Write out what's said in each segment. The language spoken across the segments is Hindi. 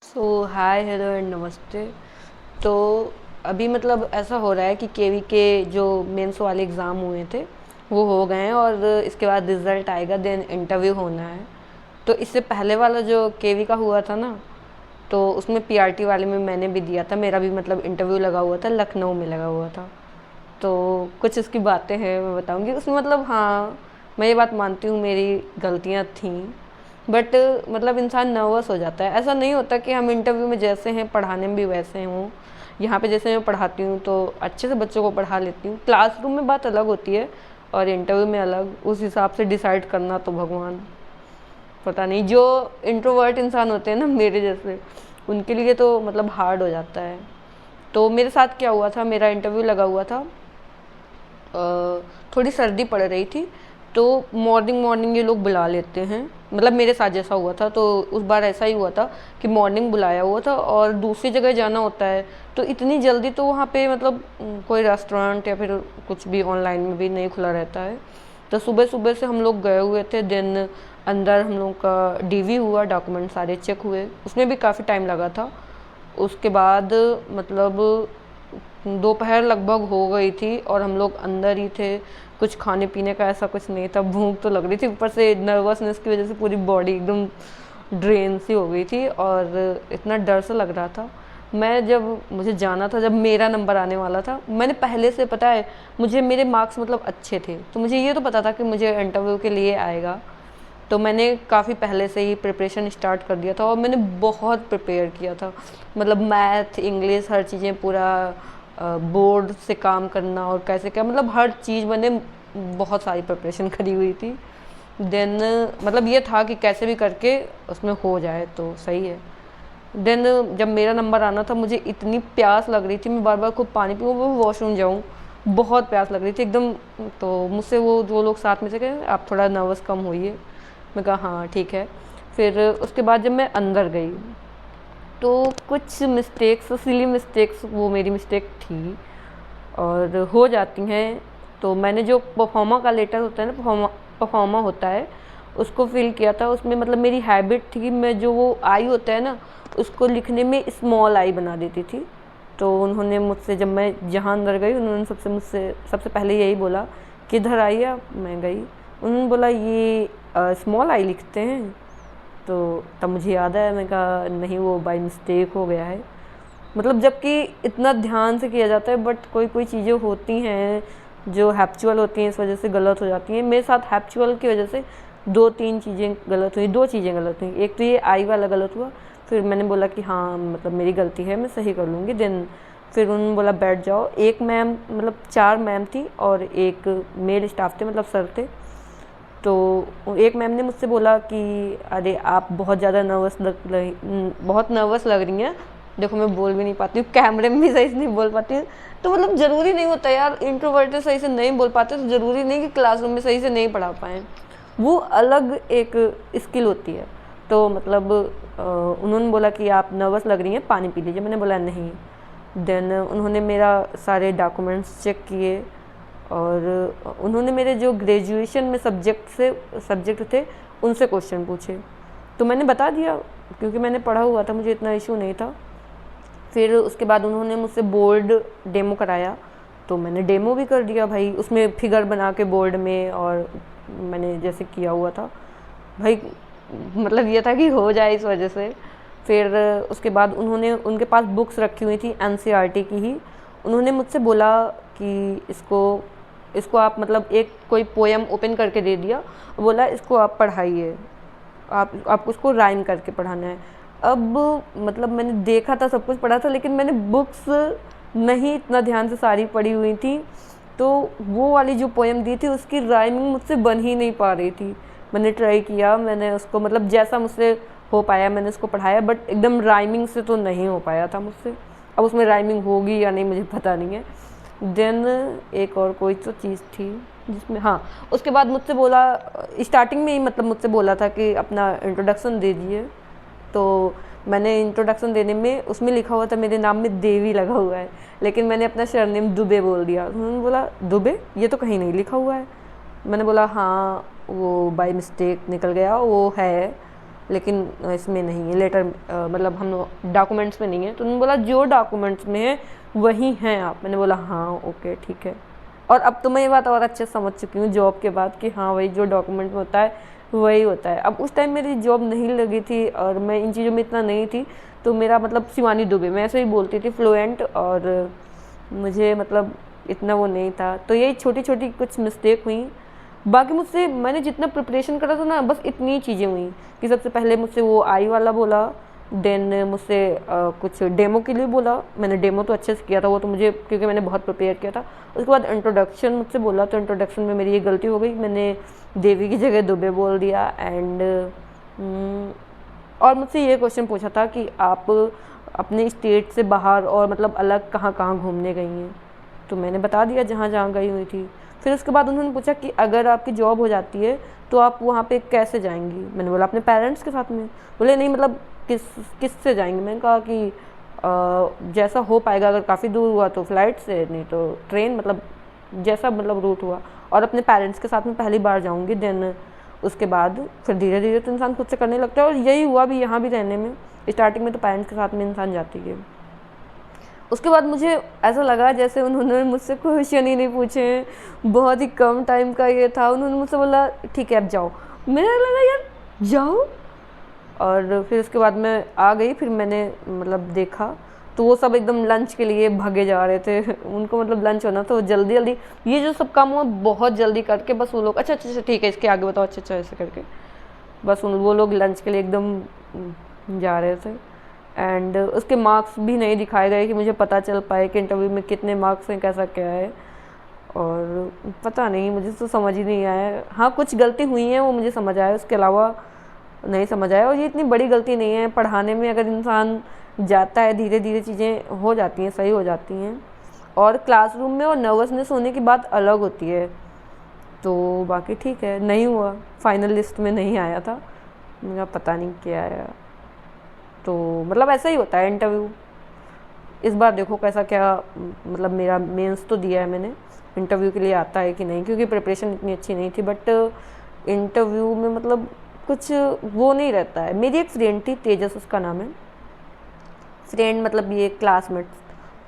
सो हाय हेलो एंड नमस्ते। तो अभी मतलब ऐसा हो रहा है कि केवी के जो मेंस वाले एग्ज़ाम हुए थे वो हो गए हैं और इसके बाद रिज़ल्ट आएगा, देन इंटरव्यू होना है। तो इससे पहले वाला जो केवी का हुआ था ना, तो उसमें पीआरटी वाले में मैंने भी दिया था। मेरा भी मतलब इंटरव्यू लगा हुआ था, लखनऊ में लगा हुआ था। तो कुछ इसकी बातें हैं, मैं बताऊंगी उसमें। मतलब हाँ, मैं ये बात मानती हूँ मेरी गलतियाँ थी, बट मतलब इंसान नर्वस हो जाता है। ऐसा नहीं होता कि हम इंटरव्यू में जैसे हैं पढ़ाने में भी वैसे हों। यहाँ पे जैसे मैं पढ़ाती हूँ तो अच्छे से बच्चों को पढ़ा लेती हूँ। क्लासरूम में बात अलग होती है और इंटरव्यू में अलग। उस हिसाब से डिसाइड करना तो भगवान, पता नहीं। जो इंट्रोवर्ट इंसान होते हैं ना मेरे जैसे, उनके लिए तो मतलब हार्ड हो जाता है। तो मेरे साथ क्या हुआ था, मेरा इंटरव्यू लगा हुआ था, थोड़ी सर्दी पड़ रही थी, तो मॉर्निंग मॉर्निंग ये लोग बुला लेते हैं। मतलब मेरे साथ जैसा हुआ था, तो उस बार ऐसा ही हुआ था कि मॉर्निंग बुलाया हुआ था और दूसरी जगह जाना होता है, तो इतनी जल्दी तो वहाँ पे मतलब कोई रेस्टोरेंट या फिर कुछ भी ऑनलाइन में भी नहीं खुला रहता है। तो सुबह सुबह से हम लोग गए हुए थे। देन अंदर हम लोग का डीवी हुआ, डॉक्यूमेंट सारे चेक हुए, उसमें भी काफ़ी टाइम लगा था। उसके बाद मतलब दोपहर लगभग हो गई थी और हम लोग अंदर ही थे। कुछ खाने पीने का ऐसा कुछ नहीं था। भूख तो लग रही थी, ऊपर से नर्वसनेस की वजह से पूरी बॉडी एकदम ड्रेन सी हो गई थी और इतना डर सा लग रहा था। मैं जब मुझे जाना था, जब मेरा नंबर आने वाला था, मैंने पहले से पता है, मुझे मेरे मार्क्स मतलब अच्छे थे, तो मुझे ये तो पता था कि मुझे इंटरव्यू के लिए आएगा। तो मैंने काफ़ी पहले से ही प्रिपरेशन स्टार्ट कर दिया था और मैंने बहुत प्रिपेयर किया था। मतलब मैथ, इंग्लिश, हर चीज़ें पूरा बोर्ड से काम करना और कैसे क्या, मतलब हर चीज़ मैंने बहुत सारी प्रिपरेशन करी हुई थी। देन मतलब ये था कि कैसे भी करके उसमें हो जाए तो सही है। देन जब मेरा नंबर आना था, मुझे इतनी प्यास लग रही थी, मैं बार बार खूब पानी पीऊँ, वो वॉशरूम जाऊँ, बहुत प्यास लग रही थी एकदम। तो मुझसे वो जो लोग साथ में से कहे आप थोड़ा नर्वस कम होइए। मैं कहा हाँ ठीक है। फिर उसके बाद जब मैं अंदर गई तो कुछ मिस्टेक्स, सिली मिस्टेक्स, वो मेरी मिस्टेक थी और हो जाती हैं। तो मैंने जो परफॉर्मा का लेटर होता है ना, परफॉर्मा होता है, उसको फिल किया था। उसमें मतलब मेरी हैबिट थी कि मैं जो वो आई होता है ना, उसको लिखने में स्मॉल आई बना देती थी। तो उन्होंने मुझसे, जब मैं जहाँ अंदर गई, उन्होंने मुझसे सबसे पहले यही बोला, किधर आई आप? मैं गई, उन्होंने बोला ये स्मॉल आई लिखते हैं। तो तब मुझे याद आया, मैं कहा नहीं, वो बाय मिस्टेक हो गया है। मतलब जबकि इतना ध्यान से किया जाता है, बट कोई कोई चीज़ें होती हैं जो हैप्चुअल होती हैं, इस वजह से गलत हो जाती हैं। मेरे साथ हैप्चुअल की वजह से दो तीन चीज़ें गलत हुई, दो चीज़ें गलत हुई। एक तो ये आई वाला गलत हुआ, फिर मैंने बोला कि हाँ मतलब मेरी गलती है, मैं सही कर लूँगी। देन फिर उन्होंने बोला बैठ जाओ। एक मैम, मतलब चार मैम थी और एक मेल स्टाफ थे, मतलब सर थे। तो एक मैम ने मुझसे बोला कि अरे आप बहुत ज़्यादा बहुत नर्वस लग रही हैं। देखो मैं बोल भी नहीं पाती हूँ, कैमरे में भी सही से नहीं बोल पाती हूँ। तो मतलब ज़रूरी नहीं होता यार, इंट्रोवर्ट सही से नहीं बोल पाते तो ज़रूरी नहीं कि क्लासरूम में सही से नहीं पढ़ा पाएँ। वो अलग एक स्किल होती है। तो मतलब उन्होंने बोला कि आप नर्वस लग रही हैं, पानी पी लीजिए। मैंने बोला नहीं। देन उन्होंने मेरा सारे डॉक्यूमेंट्स चेक किए और उन्होंने मेरे जो ग्रेजुएशन में सब्जेक्ट थे उनसे क्वेश्चन पूछे। तो मैंने बता दिया क्योंकि मैंने पढ़ा हुआ था, मुझे इतना इशू नहीं था। फिर उसके बाद उन्होंने मुझसे बोर्ड डेमो कराया, तो मैंने डेमो भी कर दिया भाई, उसमें फिगर बना के बोर्ड में, और मैंने जैसे किया हुआ था भाई, मतलब ये था कि हो जाए इस वजह से। फिर उसके बाद उन्होंने, उनके पास बुक्स रखी हुई थी एनसीईआरटी की ही। उन्होंने मुझसे बोला कि इसको इसको आप मतलब एक कोई पोएम ओपन करके दे दिया, बोला इसको आप पढ़ाइए, आपको उसको राइम करके पढ़ाना है। अब मतलब मैंने देखा था, सब कुछ पढ़ा था, लेकिन मैंने बुक्स नहीं इतना ध्यान से सारी पढ़ी हुई थी। तो वो वाली जो पोएम दी थी उसकी राइमिंग मुझसे बन ही नहीं पा रही थी। मैंने ट्राई किया, मैंने उसको मतलब जैसा मुझसे हो पाया मैंने उसको पढ़ाया, बट एकदम राइमिंग से तो नहीं हो पाया था मुझसे। अब उसमें राइमिंग होगी या नहीं मुझे पता नहीं है। देन एक और कोई तो चीज़ थी जिसमें, हाँ, उसके बाद मुझसे बोला, स्टार्टिंग में ही मतलब मुझसे बोला था कि अपना इंट्रोडक्शन दे दिए। तो मैंने इंट्रोडक्शन देने में, उसमें लिखा हुआ था मेरे नाम में देवी लगा हुआ है, लेकिन मैंने अपना सरनेम दुबे बोल दिया। उन्होंने बोला दुबे, ये तो कहीं नहीं लिखा हुआ है। मैंने बोला हाँ वो बाय मिस्टेक निकल गया, वो है लेकिन इसमें नहीं है, लेटर मतलब हम डॉक्यूमेंट्स में नहीं है। तो उन्होंने बोला जो डॉक्यूमेंट्स में है वही हैं आप। मैंने बोला हाँ ओके ठीक है। और अब तो मैं ये बात और अच्छे से समझ चुकी हूँ जॉब के बाद कि हाँ वही जो डॉक्यूमेंट में होता है वही होता है। अब उस टाइम मेरी जॉब नहीं लगी थी और मैं इन चीज़ों में इतना नहीं थी, तो मेरा मतलब शिवानी दुबे मैं ऐसे ही बोलती थी फ्लुएंट, और मुझे मतलब इतना वो नहीं था। तो यही छोटी छोटी कुछ मिस्टेक हुई। बाकी मुझसे मैंने जितना प्रिपरेशन करा था ना, बस इतनी चीज़ें हुई कि सबसे पहले मुझसे वो आई वाला बोला, देन मुझसे कुछ डेमो के लिए बोला। मैंने डेमो तो अच्छे से किया था वो तो मुझे, क्योंकि मैंने बहुत प्रिपेयर किया था। उसके बाद इंट्रोडक्शन मुझसे बोला, तो इंट्रोडक्शन में मेरी ये गलती हो गई, मैंने देवी की जगह दुबे बोल दिया। एंड और मुझसे ये क्वेश्चन पूछा था कि आप अपने स्टेट से बाहर और मतलब अलग कहाँ कहाँ घूमने गई हैं, तो मैंने बता दिया जहाँ जहाँ गई हुई थी। फिर उसके बाद उन्होंने पूछा कि अगर आपकी जॉब हो जाती है तो आप वहाँ पे कैसे जाएंगी। मैंने बोला अपने पेरेंट्स के साथ में। बोले नहीं मतलब किससे जाएंगे। मैंने कहा कि जैसा हो पाएगा, अगर काफ़ी दूर हुआ तो फ्लाइट से, नहीं तो ट्रेन, मतलब जैसा मतलब रूट हुआ। और अपने पेरेंट्स के साथ में पहली बार जाऊँगी, देन उसके बाद फिर धीरे धीरे तो इंसान खुद से करने लगता है। और यही हुआ भी यहाँ भी रहने में, स्टार्टिंग में तो पेरेंट्स के साथ में इंसान जाती है। उसके बाद मुझे ऐसा लगा जैसे उन्होंने मुझसे क्वेश्चन ही नहीं पूछे, बहुत ही कम टाइम का ये था। उन्होंने मुझसे बोला ठीक है अब जाओ। मेरा लगा यार जाओ। और फिर उसके बाद मैं आ गई। फिर मैंने मतलब देखा तो वो सब एकदम लंच के लिए भागे जा रहे थे। उनको मतलब लंच होना तो जल्दी जल्दी ये जो सब काम हुआ बहुत जल्दी करके, बस वो लोग अच्छा अच्छा अच्छा ठीक है इसके आगे बताओ, अच्छा अच्छा ऐसे करके बस वो लोग लंच के लिए एकदम जा रहे थे। एंड उसके मार्क्स भी नहीं दिखाए गए कि मुझे पता चल पाए कि इंटरव्यू में कितने मार्क्स हैं, कैसा क्या है। और पता नहीं, मुझे तो समझ ही नहीं आया। हाँ कुछ गलती हुई है वो मुझे समझ आया, उसके अलावा नहीं समझ आया। और ये इतनी बड़ी गलती नहीं है पढ़ाने में, अगर इंसान जाता है धीरे धीरे चीज़ें हो जाती हैं, सही हो जाती हैं। और क्लासरूम में और नर्वसनेस होने की बात अलग होती है। तो बाकी ठीक है, नहीं हुआ, फाइनल लिस्ट में नहीं आया था। मेरा पता नहीं क्या आया। तो मतलब ऐसा ही होता है इंटरव्यू। इस बार देखो कैसा क्या, मतलब मेरा मेंस तो दिया है मैंने, इंटरव्यू के लिए आता है कि नहीं, क्योंकि प्रिपरेशन इतनी अच्छी नहीं थी। बट इंटरव्यू में मतलब कुछ वो नहीं रहता है। मेरी एक फ्रेंड थी, तेजस उसका नाम है, फ्रेंड मतलब ये क्लासमेट्स,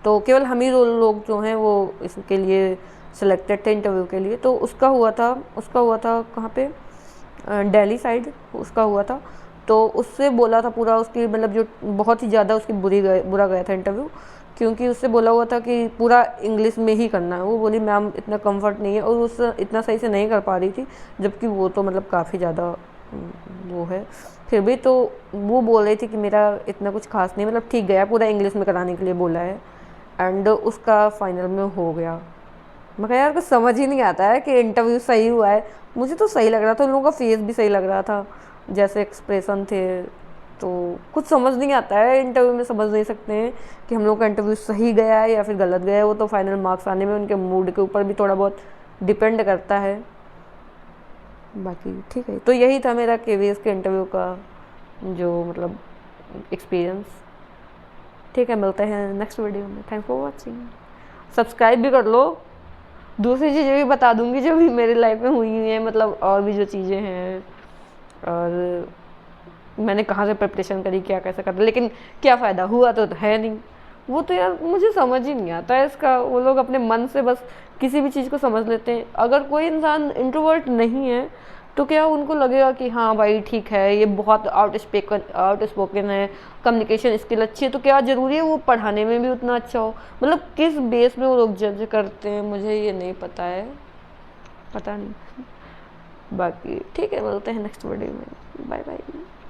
तो केवल हम ही लोग जो हैं वो इसके लिए सिलेक्टेड थे इंटरव्यू के लिए। तो उसका हुआ था कहाँ पे, दिल्ली साइड उसका हुआ था। तो उससे बोला था पूरा, उसकी मतलब जो बहुत ही ज़्यादा उसकी बुरा गया था इंटरव्यू, क्योंकि उससे बोला हुआ था कि पूरा इंग्लिश में ही करना है। वो बोली मैम इतना कंफर्ट नहीं है, और उस इतना सही से नहीं कर पा रही थी, जबकि वो तो मतलब काफ़ी ज़्यादा वो है। फिर भी तो वो बोल रही थी कि मेरा इतना कुछ खास नहीं, मतलब ठीक गया, पूरा इंग्लिश में कराने के लिए बोला है। एंड उसका फाइनल में हो गया। मैं कहा यार कुछ समझ ही नहीं आता है कि इंटरव्यू सही हुआ है। मुझे तो सही लग रहा था, उन लोगों का फेस भी सही लग रहा था, जैसे एक्सप्रेशन थे। तो कुछ समझ नहीं आता है इंटरव्यू में, समझ नहीं सकते हैं कि हम लोग का इंटरव्यू सही गया है या फिर गलत गया है। वो तो फाइनल मार्क्स आने में उनके मूड के ऊपर भी थोड़ा बहुत डिपेंड करता है। बाकी ठीक है। तो यही था मेरा केवीएस के इंटरव्यू का जो मतलब एक्सपीरियंस। ठीक है, मिलते हैं नेक्स्ट वीडियो में। Thanks for watching. सब्सक्राइब भी कर लो। दूसरी चीज़ें भी बता दूंगी जो भी मेरी लाइफ में हुई हैं, मतलब और भी जो चीज़ें हैं, और मैंने कहाँ से प्रिपरेशन करी, क्या कैसे करता, लेकिन क्या फ़ायदा हुआ तो है नहीं। वो तो यार मुझे समझ ही नहीं आता है इसका। वो लोग अपने मन से बस किसी भी चीज़ को समझ लेते हैं। अगर कोई इंसान इंट्रोवर्ट नहीं है तो क्या उनको लगेगा कि हाँ भाई ठीक है ये बहुत आउट स्पोकन है, कम्युनिकेशन स्किल अच्छी है, तो क्या ज़रूरी है वो पढ़ाने में भी उतना अच्छा हो। मतलब किस बेस में वो लोग जज करते हैं, मुझे ये नहीं पता है, पता नहीं। बाकी ठीक है, मिलते हैं नेक्स्ट वीडियो में। Bye bye.